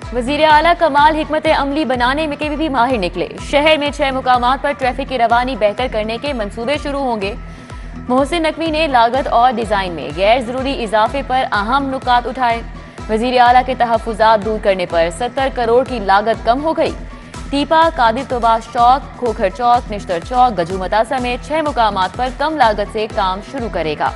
वजीर आला कमाल हिकमत अमली बनाने में के भी माहिर निकले। शहर में 6 मुकामात पर ट्रैफिक की रवानी बेहतर करने के मंसूबे शुरू होंगे। मोहसिन नकवी ने लागत और डिजाइन में गैर जरूरी इजाफे पर अहम नुकात उठाए। वजीर आला के तहफुजात दूर करने पर 70 करोड़ की लागत कम हो गई। टीपा, कादिर तोबाश चौक, खोखर चौक, निश्तर चौक, गजूमता समेत 6 मुकामात पर कम लागत से काम शुरू करेगा।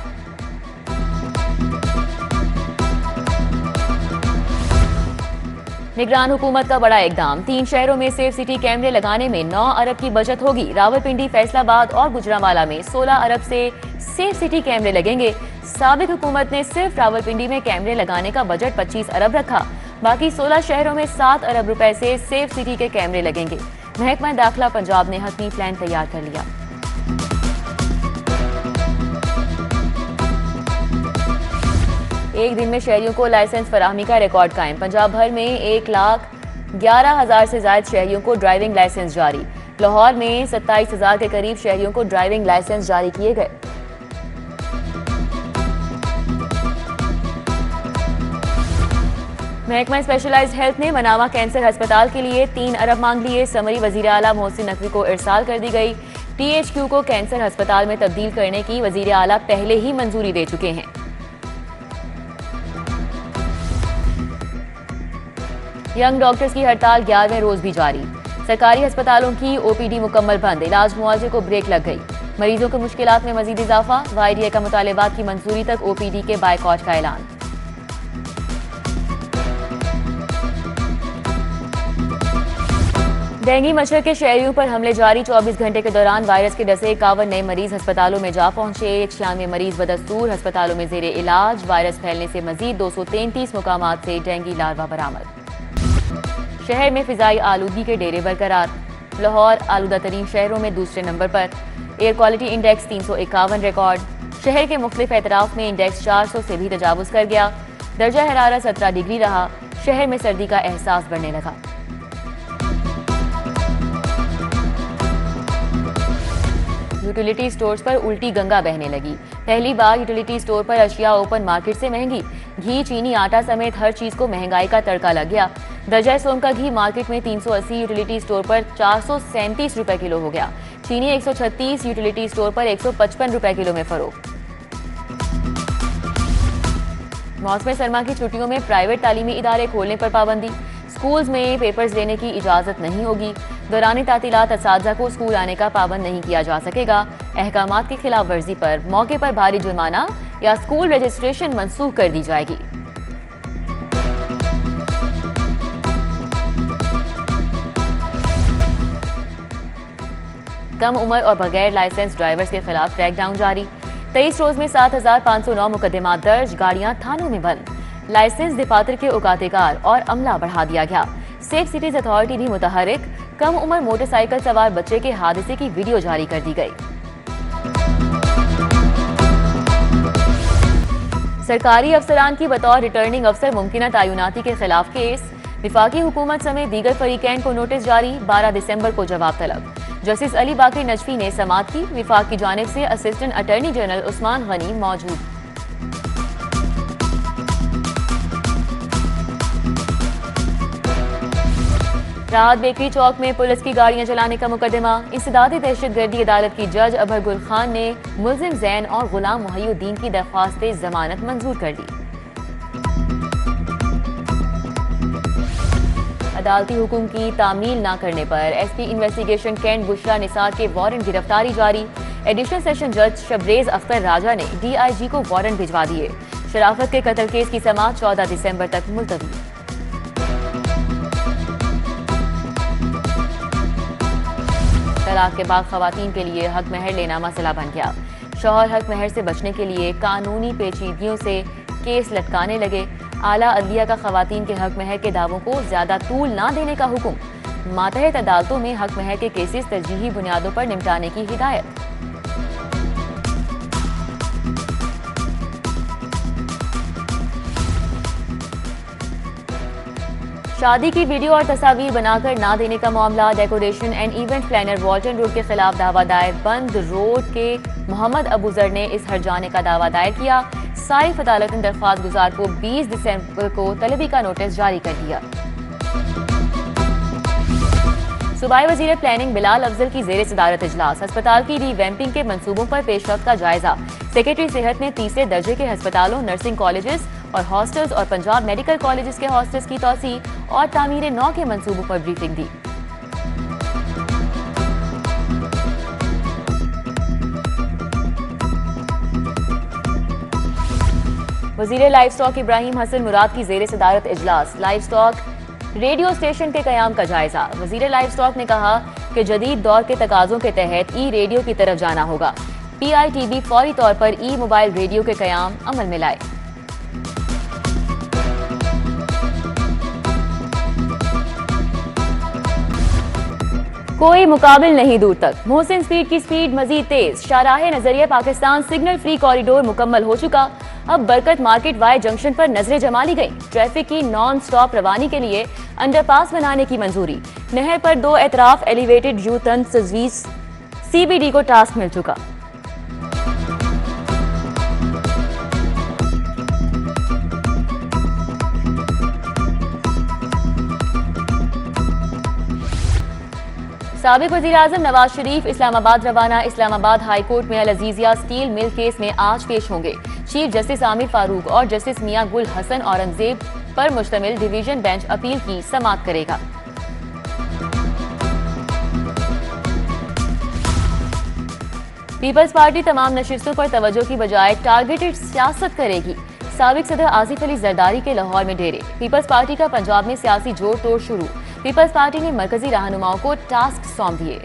निगरान हुकूमत का बड़ा इकदाम। 3 शहरों में सेफ सिटी कैमरे लगाने में 9 अरब की बचत होगी। रावलपिंडी, फैसलाबाद और गुजरांवाला में 16 अरब से सेफ सिटी कैमरे लगेंगे। साबिक हुकूमत ने सिर्फ रावलपिंडी में कैमरे लगाने का बजट 25 अरब रखा। बाकी 16 शहरों में 7 अरब रुपए से सेफ सिटी के कैमरे लगेंगे। महकमा दाखिला पंजाब ने हतमी प्लान तैयार कर लिया। एक दिन में शहरियों को लाइसेंस फराहमी का रिकॉर्ड कायम। पंजाब भर में 1,11,000 से ज्यादा शहरियों को ड्राइविंग लाइसेंस जारी। लाहौर में 27,000 के करीब शहरियों को ड्राइविंग लाइसेंस जारी किए गए। महकमा स्पेशलाइज्ड हेल्थ ने मनावा कैंसर अस्पताल के लिए 3 अरब मांग लिए। समरी वजीर आला मोहसिन नकवी को इरसाल कर दी गई। THQ को कैंसर अस्पताल में तब्दील करने की वजीर आला पहले ही मंजूरी दे चुके हैं। यंग डॉक्टर्स की हड़ताल 11वें रोज भी जारी। सरकारी अस्पतालों की OPD मुकम्मल बंद। इलाज मुआवजे को ब्रेक लग गई। मरीजों की मुश्किलात में मजीद इजाफा। YDA का मुतालिबात की मंजूरी तक OPD के बायकॉट का ऐलान। डेंगू मच्छर के शहरियों पर हमले जारी। 24 घंटे के दौरान वायरस के डसे 51 नए मरीज अस्पतालों में जा पहुंचे। 96 मरीज बदस्तूर अस्पतालों में जेरे इलाज। वायरस फैलने से मजीद 233 मुकामात से डेंगू लार्वा बरामद। शहर में फिजाई आलूगी के डेरे बरकरार। लाहौर आलूदा तरीन शहरों में दूसरे नंबर पर। Air quality index 351 record. शहर के मुख्तलिफ एतराफ में इंडेक्स 400 से भी तजावुज कर गया। दर्जा हरारत 17 डिग्री रहा। शहर में सर्दी का एहसास बढ़ने लगा। यूटिलिटी स्टोर्स पर उल्टी गंगा बहने लगी। पहली बार यूटिलिटी स्टोर पर अशिया ओपन मार्केट से महंगी। घी, चीनी, आटा समेत हर चीज को महंगाई का तड़का लग गया। दर्जा सोम का घी मार्केट में 380, यूटिलिटी स्टोर पर 437 रुपए किलो हो गया। चीनी 136, यूटिलिटी स्टोर पर 155 रुपए किलो में फरोख्त। मौसम सरमा की छुट्टियों में प्राइवेट तालीमी इदारे खोलने पर पाबंदी। स्कूल्स में पेपर्स लेने की इजाजत नहीं होगी। दौरान तातीलात असातिज़ा को स्कूल आने का पाबंद नहीं किया जा सकेगा। अहकामात की खिलाफ वर्जी पर मौके पर भारी जुर्माना या स्कूल रजिस्ट्रेशन मनसूख कर दी जाएगी। कम उम्र और बगैर लाइसेंस ड्राइवर्स के खिलाफ क्रैकडाउन जारी। 23 रोज में 7,509 मुकदमात दर्ज। गाड़ियां थानों में बंद। लाइसेंस दफातर के औकातिकार और अमला बढ़ा दिया गया। सेफ सिटीज अथॉरिटी भी मुतहरिक। कम उम्र मोटरसाइकिल सवार बच्चे के हादसे की वीडियो जारी कर दी गई। सरकारी अफसरान की बतौर रिटर्निंग अफसर मुमकिना तैनाती के खिलाफ केस। विफाकी हुकूमत समेत दीगर फरीकैन को नोटिस जारी। 12 दिसंबर को जवाब तलब। जस्टिस अली बाकी नजफी ने समाअत की। विफाक की जानिब से assistant attorney general Usman Ghani मौजूद। राहत बेकरी चौक में पुलिस की गाड़ियां चलाने का मुकदमा। इंसदादी दहशतगर्दी अदालत की जज अभर गुल खान ने मुल्जिम जैन और गुलाम मुहियुद्दीन की दरख्वास्त जमानत मंजूर कर दी। अदालती हुक्म की तामील न करने पर SP investigation cantt Bushra Nisar के वारंट गिरफ्तारी जारी। एडिशनल सेशन जज शबरेज अख्तर राजा ने DIG को वारंट भिजवा दिए। शराफत के कत्ल केस की समाअत 14 दिसंबर तक मुलतवी। तलाक के बाद खवातीन के लिए हक महर लेना मसला बन गया। शौहर हक महर से बचने के लिए कानूनी पेचीदगियों से केस लटकाने लगे। आला अदलिया का खवातीन के हक महर के दावों को ज्यादा तूल ना देने का हुक्म। मातहत अदालतों में हक महर के केसेस तरजीही बुनियादों पर निपटाने की हिदायत। शादी की वीडियो और तस्वीर बनाकर ना देने का मामला। Decoration and event planner Walton road के खिलाफ दावा दायर। बंद रोड के मोहम्मद अबूजर ने इस हरजाने का दावा दायर किया। सारिफ अदालत ने दरख्वास्त गुजार को 20 दिसंबर को तलबी का नोटिस जारी कर दिया। सूबाई वजीर प्लानिंग बिलाल अफजल की जेर सदारत इजलास। अस्पताल की रीवैम्पिंग के मंसूबों पर पेशरफ्त का जायजा। सेक्रेटरी सेहत ने तीसरे दर्जे के अस्पतालों, नर्सिंग कॉलेजेस और हॉस्टल्स और पंजाब मेडिकल कॉलेजेस के हॉस्टल्स की तोसी और तामीर नौ के मंसूबों पर ब्रीफिंग दी। वजीर लाइफ स्टॉक इब्राहिम हसन मुराद की जेर सदारत इजलास। लाइफ स्टॉक रेडियो स्टेशन के कयाम का जायजा। वजीर लाइफ स्टॉक ने कहा कि जदीद दौर के तकाजों के तहत ई रेडियो की तरफ जाना होगा। PITB फौरी तौर पर ई मोबाइल रेडियो के कयाम अमल में लाए। कोई मुकाबिल नहीं दूर तक। मोहसिन स्पीड की स्पीड मजीद तेज। शाहराह नजरिया पाकिस्तान सिग्नल फ्री कॉरिडोर मुकम्मल हो चुका। अब बरकत मार्केट वाई जंक्शन पर नजरें जमा ली गई। ट्रैफिक की नॉन स्टॉप रवानी के लिए अंडरपास बनाने की मंजूरी। नहर पर 2 एतराफ एलिवेटेड यू टर्न तजवीज। CBD को टास्क मिल चुका। साबिक वज़ीर आज़म नवाज शरीफ इस्लामाबाद रवाना। इस्लामाबाद हाई कोर्ट में अल अजीजिया स्टील मिल केस में आज पेश होंगे। चीफ जस्टिस आमिर फारूक और जस्टिस मियां गुल हसन औरंगजेब पर मुश्तमिल डिवीजन बेंच अपील की समाअत करेगा। पीपल्स पार्टी तमाम नशिस्तों पर तवज्जो की बजाय टारगेटेड सियासत करेगी। साबिक सदर आसिफ अली जरदारी के लाहौर में डेरे। पीपल्स पार्टी का पंजाब में सियासी जोड़ तोड़ शुरू। पीपल्स पार्टी ने मरकजी रहनुमाओं को टास्क सौंप दिए।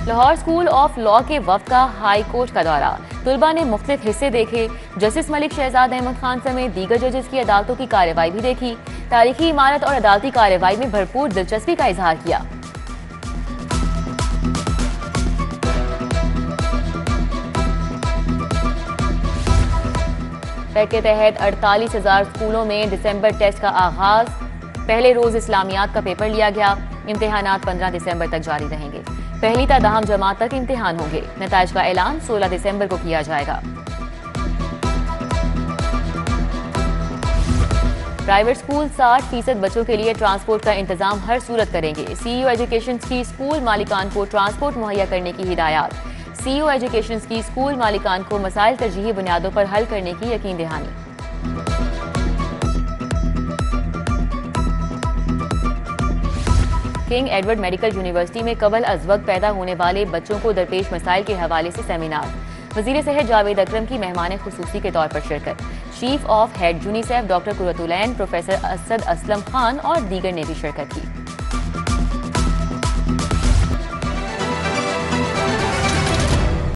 लाहौर स्कूल ऑफ लॉ के वफ्द का हाई कोर्ट का दौरा। तुलबा ने मुख्तलिफ हिस्से देखे। जस्टिस मलिक शहजाद अहमद खान समेत दीगर जजेस की अदालतों की कार्रवाई भी देखी। तारीखी इमारत और अदालती कार्रवाई में भरपूर दिलचस्पी का इजहार किया। पैक के तहत 48,000 स्कूलों में दिसंबर टेस्ट का आगाज। पहले रोज इस्लामियात का पेपर लिया गया। इम्तिहानात 15 दिसंबर तक जारी रहेंगे। पहली ता 10वीं जमात तक इम्तिहान होंगे। नताइज का ऐलान 16 दिसंबर को किया जाएगा। प्राइवेट स्कूल 60% बच्चों के लिए ट्रांसपोर्ट का इंतजाम हर सूरत करेंगे। CEO एजुकेशन की स्कूल मालिकान को ट्रांसपोर्ट मुहैया करने की हिदायत। CEO एजुकेशन की स्कूल मालिकान को मसाइल तरजीही बुनियादों पर हल करने की यकीन दहानी। किंग एडवर्ड मेडिकल यूनिवर्सिटी में कबल अज वक्त पैदा होने वाले बच्चों को दरपेश मसाइल के हवाले से सेमिनार। वजीर सेहत जावेद अकरम की मेहमान खुसूसी के तौर पर शिरकत। Chief of head UNICEF doctor Qurratulain, professor Asad Aslam Khan और दीगर ने भी शिरकत की।